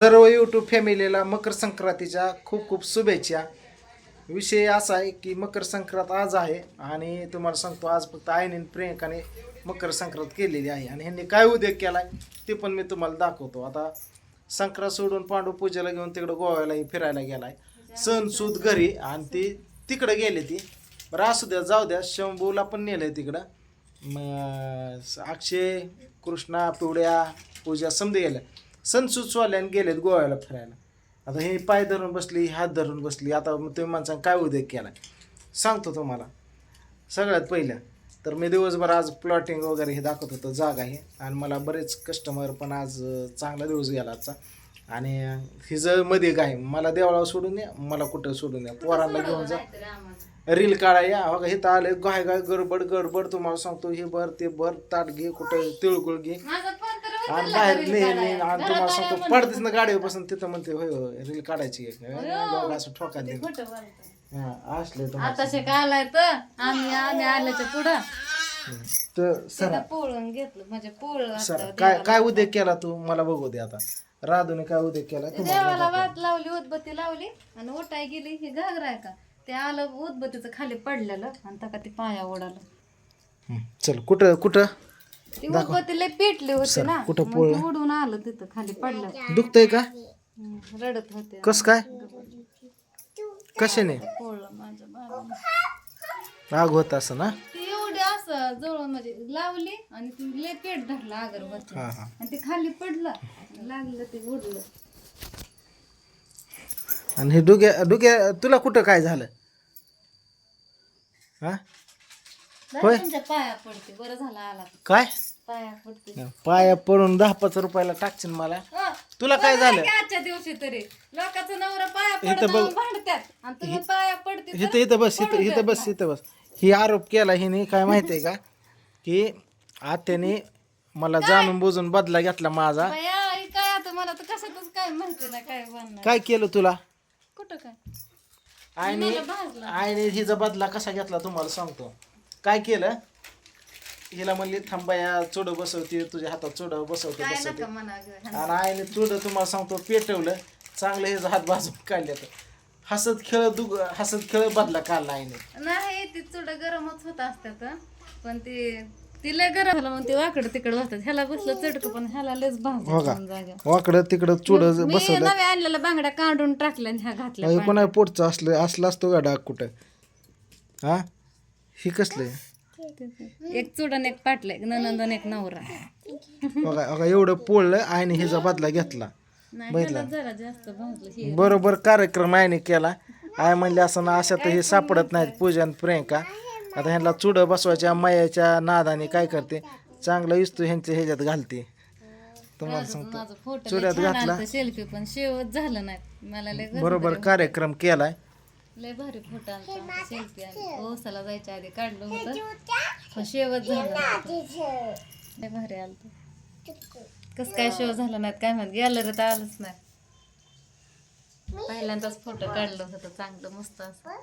सर्व यूट्यूब फॅमिलीला मकर संक्रांतीच्या खूप खूप शुभेच्छा. विषय असा आहे की मकर संक्रांत आज आहे आणि तुम्हाला सांगतो आज फक्त आईने प्रियंकाने मकर संक्रांत केलेली आहे आणि ह्यांनी काय उद्योग केला आहे ते पण मी तुम्हाला दाखवतो. आता संक्रांत सोडून पांडू पूजेला घेऊन तिकडं गोव्यालाही फिरायला गेला आहे. सण सूद घरी आणि ती तिकडं गेले ती. बरं असू द्या जाऊ द्या. शंभूला पण नेलं आहे तिकडं. अक्षय कृष्णा पिवड्या पूजा समजे गेल्या सणसूचवाल्याने गेलेत गोव्याला फिरायला. आता हे पाय धरून बसली हात धरून बसली. आता तुम्ही माणसाने काय उद्योग केला सांगतो तुम्हाला. सगळ्यात पहिलं तर मी दिवसभर आज प्लॉटिंग वगैरे हे दाखवत होतो जागा हे आणि मला बरेच कस्टमर पण आज चांगला दिवस गेला आजचा. आणि हिचं मध्ये काय मला देवळावर सोडून या मला कुठं सोडून या पोरांना घेऊन जा रील काढा या बघा इथं आले गाय गाय गडबड गडबड. तुम्हाला सांगतो हे भर ते भर ताट घे कुठं तिळगुळ घे आणि बाहेर नेहमी आणि तुम्हाला सांगतो पडतेच ना गाडीवर बसून तिथं म्हणते होय होय रील काढायची असं ठोका दे असले आलाय तर आम्ही आल्याच्या पुढं तर सर पोळून घेतलं म्हणजे पोळ सर काय उद्योग केला तू मला बघू दे. आता राधूने काय उद्योग केला देवाला वात लावली उदबत्ती लावली आणि ओटाय गेली हे घागरा आहे का ते आलं उदबत्तीचं खाली पडलेलं आणि त्या ती पाया ओढालं. चल कुठं कुठं ती उदबत्ती लय पेटली होती ना कुठं मग ते उडून आलं तिथं खाली पडलं. दुखतंय का रडत होते कस काय कशाने पोळलं माझ्या बाबाने. आग होत असं ना ती एवढी असं जवळ म्हणजे लावली आणि ती लय पेट धरला अगरबत्ती आणि ते खाली पडलं लागलं ते उडलं. आणि हे डुग्या तुला कुठं काय झालं हा होय तुमच्या पाया पडते बरं झालं आला काय पाया पडते पाया पडून 10-5 रुपयाला टाकशील मला. तुला काय झालं आजच्या दिवशी तरी लोकांचं नवरा पाया पडत भांडतात आणि तुम्ही पाया पडते इथं इथं बस इथं बस इथं बस. ही आरोप केला हिने काय माहितीये का की आत्याने मला जाणून बुजून बदला घेतला माझा. काय आता मला तर कशातच काय माहिती नाही काय बनणार काय केलं तुला कुठं काय आईने हिचा बदला कसा घेतला तुम्हाला सांगतो. काय केलं हिला म्हणली थांबाया चुड बसवते तुझ्या हातात चुड बसवते आणि आईने चुड तुम्हाला सांगतो पेटवलं चांगलं हे हात बाजून काढले तर हसत खेळ बदला काढला आईने. नाही ती चुड गरमच होत असतात पण ती लय गरम झालं मग ते वाकडं तिकडं बसतात ह्याला बसलं चटक पण ह्याला लयच भाग वाकडं तिकडं चुड बसवलं. नव्या आणलेल्या बांगड्या काढून टाकल्या ह्या घातल्या कोणा पोटचं असलं असतो का डाग कुठं हा ही कसलं एक चुडन एक पाटलं एक ननंदन एक नवरा बघा एवढं पोळलं आईने हिचा बदला घेतला. जरा जास्त भाजलं बरोबर कार्यक्रम आईने केला. आई म्हणले असं ना अशा तर हे सापडत नाहीत पूजन प्रियंका. आता ह्यांना चुड बसवायच्या मायाच्या नादाने काय करते चांगलं इस्तू ह्यांच्या ह्याच्यात घालते. तुम्हाला सांगतो चुड्यात घातला सेल्फी पण शेवट झालं नाही मला लय बरोबर कार्यक्रम केलाय. लय भारी फोटो आलता सेल्फी ओसाला जायच्या आधी काढलं होतं पण शेवट झालं लय भारी आलत. कस काय शेव झालं नाही काय माहित गॅलरी तर आलंच नाही. पहिल्यांदाच फोटो काढलं होतं चांगलं मस्त असं.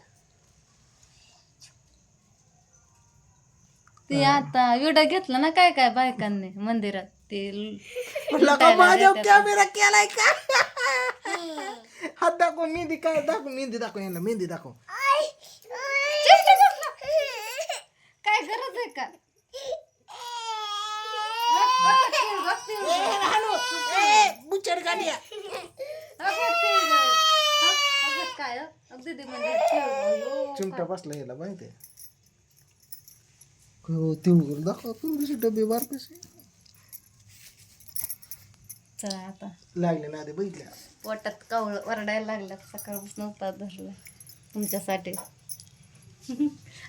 ते आता विडा घेतला ना काय काय बायकांनी मंदिरात ते कॅमेरा केलाय का हात दाखव मेहंदी काय दाखव मेहंदी दाखव यांना मेहंदी दाखव. काय गरज आहे का काय दीदी म्हणजे चिमटा बसला ह्याला माहिती आहे तिळगुळ दाखव तुमची डबे बार कसे चला आता लागले ना आधी बघितल्या पोटात कावळ वरडायला लागलं सकाळपासून उपास धरला तुमच्यासाठी.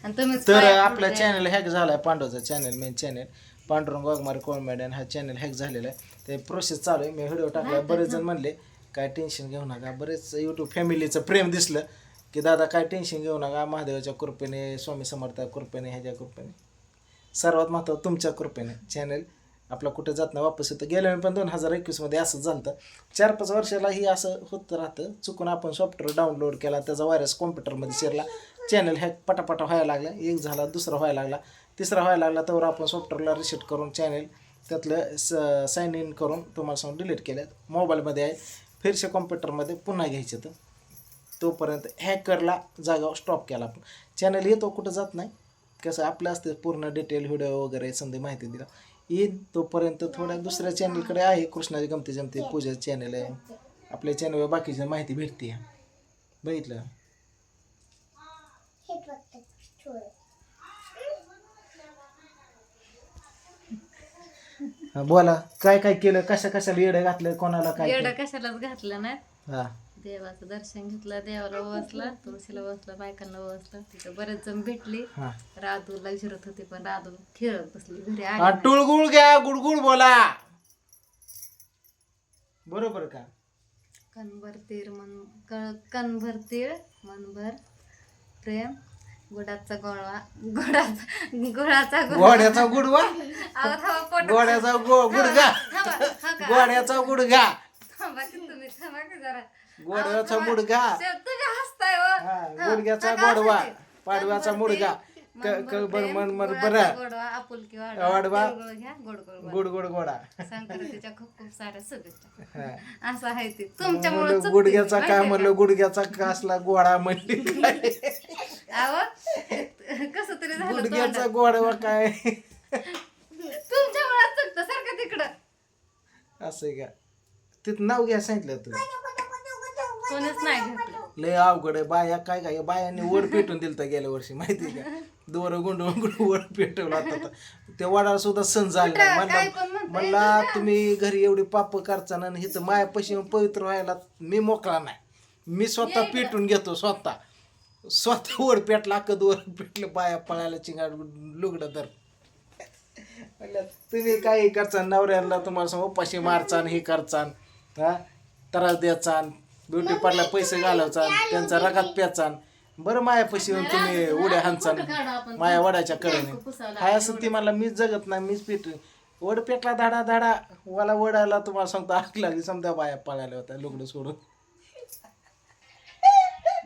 आणि तुम्ही तर आपला चॅनल हॅक झालाय पांडवचा channel main channel Pandurang Waghmare comedian हा चॅनल हॅक झालेला आहे. ते प्रोसेस चालू आहे. मी व्हिडिओ टाकला बरेच जण म्हणले काय टेन्शन घेऊ नका. बरेच यूट्यूब फॅमिलीचं प्रेम दिसलं की दादा काय टेन्शन घेऊ नका महादेवाच्या कृपेने स्वामी समर्थ कृपेने ह्याच्या कृपेने सर्वात महत्त्वाचं तुमच्या कृपेने चॅनल आपला कुठे जात नाही वापस येतं. गेल्या पण 2021 असंच झालं. 4-5 वर्षालाही असं होत राहतं. चुकून आपण सॉफ्टवेअर डाउनलोड केला त्याचा व्हायरस कॉम्प्युटरमध्ये शिरला चॅनल हॅक पटापटा व्हायला लागला. एक झाला दुसरा व्हायला लागला तिसरा व्हायला लागला तर आपण सॉफ्टवेअरला रिसेट करून चॅनल त्यातलं साइन इन करून तुम्हाला सांगून डिलीट केलं मोबाईलमध्ये आहे. फिरशे कॉम्प्युटरमध्ये पुन्हा घ्यायचे तर तोपर्यंत हॅकरला जागावर स्टॉप केला आपण. चॅनल येतो कुठं जात नाही, कसं आपलं असतं पूर्ण डिटेल व्हिडिओ वगैरे समजा माहिती दिला येईल. तोपर्यंत थोड्या दुसऱ्या चॅनलकडे आहे, कृष्णाची गमती जमती पूजा चॅनल आहे, आपल्या चॅनलवर बाकीची माहिती भेटते. बघितलं हा, बोला काय काय केलं, कशाला येडं घातलं, कोणाला काय एवढं केलं? कशालाच घातलं नाही. हा देवाचं दर्शन घेतलं, देवाला ओवासला, तुळशीला ओवासला, बायकांना ओवासला. तिथं बरेच जण भेटले. हा राधूला विचारत होते पण राधू खेळत बसली घरी हा, आली. टुळगुळ घ्या, गुडगुड बोला, बरोबर का? कणभर तीळ कणभर तीळ मनभर प्रेम, गुडाचा गोळवा, गुळाचा गोड्याचा गुडवा, अहो, थांबा, पोटात- गोड्याचा गुडगा, थांबा, हा का? गोड्याचा गुडगा, थांबा की तुम्ही, थांबा की जरा. गोड्याचा मुडगा, तुम्ही हसताय हो. हा, गुडघ्याचा हा, गोडवा, हसते. पाडव्याचा मुडगा, गुळाचा गोडवा, आपुलकी वाढवा. वाढवा, तिळगुळ घ्या, गोड गोड बोला. गुड गुड गोडा. संक्रांतीच्या खूप खूप साऱ्या शुभेच्छा. हा. असं आहे ते तुमच्यामुळे म्हणलं गुडघ्याचा काय म्हणलं, गुडघ्याचा कसला गोडा म्हणली काय? कसं तरी झालं गुडघ्याचा तोंडात. गोडवा काय तुमच्यामुळे चुकतं सारखं तिकडं. असं आहे का? तिथं नाव घ्या सांगितलं तू, कोणीच नाही घेतलं. लय अवघड आहे. बाया काय काय बायांनी वड पेटून दिलं तर गेल्या वर्षी माहिती आहे का? दोर गुंडून वड पेटवला आता त्या वडाला सुद्धा सण झाला काय नाही. पण म्हणता म्हणला तुम्ही घरी एवढी पाप करता ना, हिथं मायापाशी येऊन पवित्र व्हायला मी मोकळा नाही. मी स्वतः पेटून घेतो, स्वतः वर पेटला, अख्खं दोर पेटलं, बाया पळायला चिंगाड लुगडं तर. म्हणलं तुम्ही काही करचा, नवऱ्याला तुम्हाला सांगू उपाशी मारचान, हे करचान, हा त्रास द्याचान, ब्युटी पार्लर पैसे घालवचान, त्यांचा रगात प्याचान, बरं मायापाशी येऊन तुम्ही उड्या हाणचान माया वडाच्या कडेने. हाय असं ती मला मीच जगत नाही, मीच पेटून वड पेटला धाडा धाडा, मला वडायला तुम्हाला सांगतो आग लागली, समजा बाया पळायला होत्या लुगडं सोडून.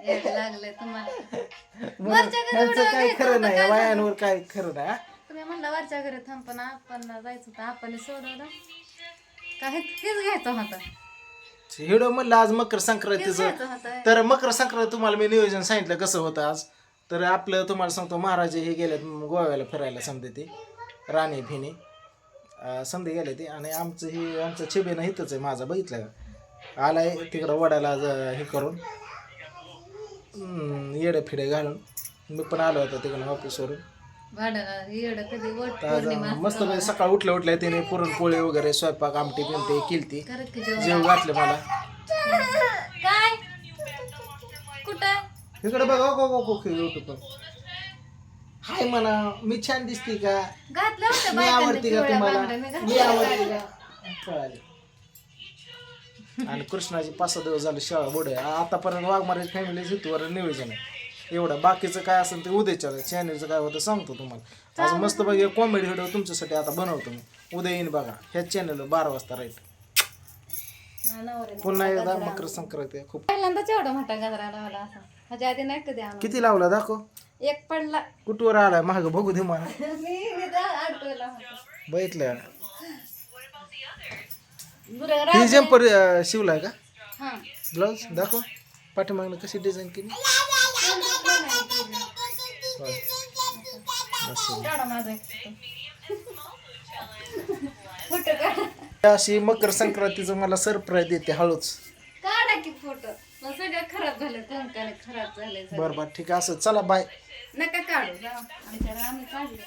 येड लागलंय तुम्हाला. ह्यांचं काय खरं नाही, बायांवर काय खरं नाही. हा? तुम्ही म्हणला वरच्या घरी थांबताना आपण जायचं होतं, आपण सोडवलं काय हेच घ्यायचं होतं. हिडो म्हणलं आज मकर संक्रांतीचं, घ्यायचं होतं. तर मकर संक्रांत तुम्हाला मी नियोजन सांगितलं कसं होतं आज. तर आपलं तुम्हाला सांगतो, महाराज हे गेले गोव्याला फिरायला, समजे ते राणी भिनी समजे गेले ते, आणि आमचं हे आमचं छिबेनं इथंच आहे माझा, बघितलं का? आलाय तिकडं वडाला हे करून येडे फिडे घालून. मी पण आलो होतो तिकडं ऑफिसवरून. भाड्याला येड कधी वट तर पौर्णिमा आज मस्त सकाळ उठल्या त्याने पुरणपोळी वगैरे स्वयंपाक आमटी पिंटी केलती, करत की जेवण. जेव घातले मला. काय कुठं इकडे बघा गो युट्यूब हाय म्हणा, मी छान दिसते का, घातलं होतं मी बायकांनी आवडते का पिवळ्या तुम्हाला, बांगड्या, मी मी घातल्या. आवडते का, कळाले. आणि कृष्णाची 5-6 दिवस झाले शाळा बोडे. आतापर्यंत वाघमारे फॅमिली हितवर नियोजन आहे एवढं. बाकीचं काय असेल ते उद्याच्या चॅनलचं काय होतं सांगतो तुम्हाला. आज मस्त बघा कॉमेडी व्हिडिओ तुमच्यासाठी आता बनवतो मी, उद्या येईन बघा ह्याच चॅनलवर 12 वाजता राईट. नवऱ्याने पुन्हा एकदा मकर संक्रांती खूप. पहिल्यांदाच एवढा मोठा गजरा लावला असा, ह्याच्या आधी नाही कधी आणला. किती लावला दाखव, एक पडला. कुठवर आलाय महाग बघू दे मला. मी अडकवला होता. बघितलं गुरं ही जम्पर शिवलाय का, हा. ब्लाऊज दाखव पाठीमागनं कशी डिझाईन केली. एवढा माझा एक फोटो काढ. अशी मकर संक्रांतीचं मला सरप्राईज देते हळूच. काढा की फोटो. मग सगळं खराब झालं, कुंकाने खराब झाले. बरं बरं ठीक आहे, असं चला बाय. नका काढू, जाऊ. आमच्या आम्ही काढले.